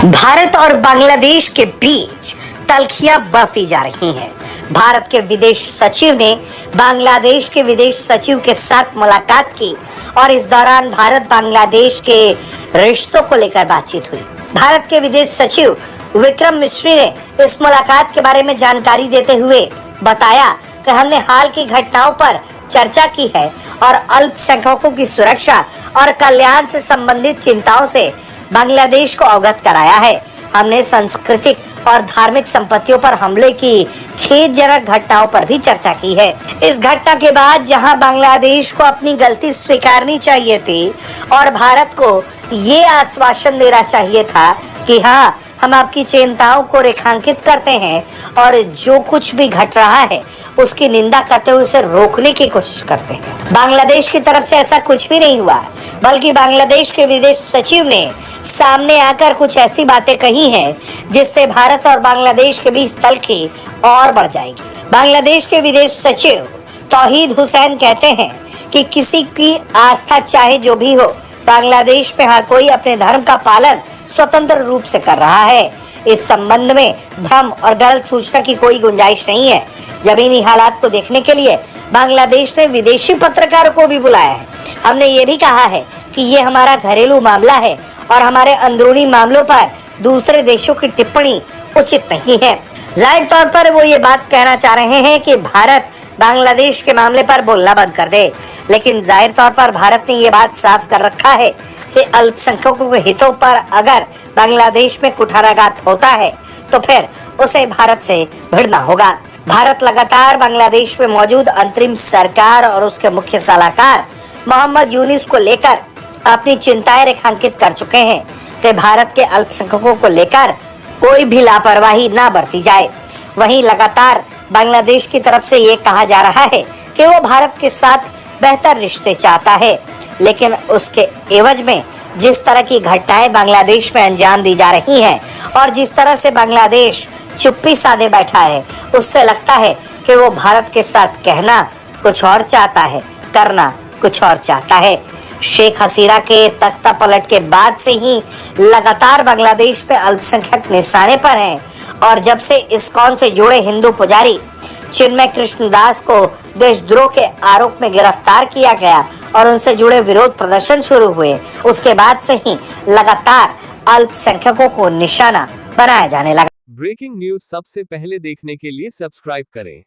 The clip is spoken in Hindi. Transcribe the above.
भारत और बांग्लादेश के बीच तल्खियां बढ़ती जा रही हैं। भारत के विदेश सचिव ने बांग्लादेश के विदेश सचिव के साथ मुलाकात की और इस दौरान भारत बांग्लादेश के रिश्तों को लेकर बातचीत हुई। भारत के विदेश सचिव विक्रम मिस्री ने इस मुलाकात के बारे में जानकारी देते हुए बताया कि हमने हाल की घटनाओं पर चर्चा की है और अल्पसंख्यकों की सुरक्षा और कल्याण से संबंधित चिंताओं से बांग्लादेश को अवगत कराया है। हमने सांस्कृतिक और धार्मिक संपत्तियों पर हमले की खेदजनक घटनाओं पर भी चर्चा की है। इस घटना के बाद जहां बांग्लादेश को अपनी गलती स्वीकारनी चाहिए थी और भारत को ये आश्वासन देना चाहिए था कि हाँ, हम आपकी चिंताओं को रेखांकित करते हैं और जो कुछ भी घट रहा है उसकी निंदा करते हुए उसे रोकने की कोशिश करते हैं। बांग्लादेश की तरफ से ऐसा कुछ भी नहीं हुआ, बल्कि बांग्लादेश के विदेश सचिव ने सामने आकर कुछ ऐसी बातें कही हैं जिससे भारत और बांग्लादेश के बीच तल्खी और बढ़ जाएगी। बांग्लादेश के विदेश सचिव तौहीद हुसैन कहते हैं कि किसी की आस्था चाहे जो भी हो, बांग्लादेश में हर कोई अपने धर्म का पालन स्वतंत्र रूप से कर रहा है। इस संबंध में भ्रम और गलत सूचना की कोई गुंजाइश नहीं है। जमीनी हालात को देखने के लिए बांग्लादेश ने विदेशी पत्रकारों को भी बुलाया है। हमने ये भी कहा है कि ये हमारा घरेलू मामला है और हमारे अंदरूनी मामलों पर दूसरे देशों की टिप्पणी उचित नहीं है। जाहिर तौर पर वो ये बात कहना चाह रहे हैं कि भारत बांग्लादेश के मामले पर बोलना बंद कर दे, लेकिन जाहिर तौर पर भारत ने ये बात साफ कर रखा है कि अल्पसंख्यकों के हितों पर अगर बांग्लादेश में कुठाराघात होता है तो फिर उसे भारत से भिड़ना होगा। भारत लगातार बांग्लादेश में मौजूद अंतरिम सरकार और उसके मुख्य सलाहकार मोहम्मद यूनुस को लेकर अपनी चिंताएं रेखांकित कर चुके हैं कि भारत के अल्पसंख्यकों को लेकर कोई भी लापरवाही ना बरती जाए। वहीं लगातार बांग्लादेश की तरफ से ये कहा जा रहा है कि वो भारत के साथ बेहतर रिश्ते चाहता है, लेकिन उसके एवज में जिस तरह की घटनाएं बांग्लादेश में अंजाम दी जा रही हैं और जिस तरह से बांग्लादेश चुप्पी साधे बैठा है, उससे लगता है कि वो भारत के साथ कहना कुछ और चाहता है, करना कुछ और चाहता है। शेख हसीना के तख्ता पलट के बाद से ही लगातार बांग्लादेश पे अल्पसंख्यक निशाने पर हैं और जब से इस्कॉन से जुड़े हिंदू पुजारी चिन्मय कृष्णदास को देशद्रोह के आरोप में गिरफ्तार किया गया और उनसे जुड़े विरोध प्रदर्शन शुरू हुए, उसके बाद से ही लगातार अल्पसंख्यकों को निशाना बनाया जाने लगा। ब्रेकिंग न्यूज सबसे पहले देखने के लिए सब्सक्राइब करें।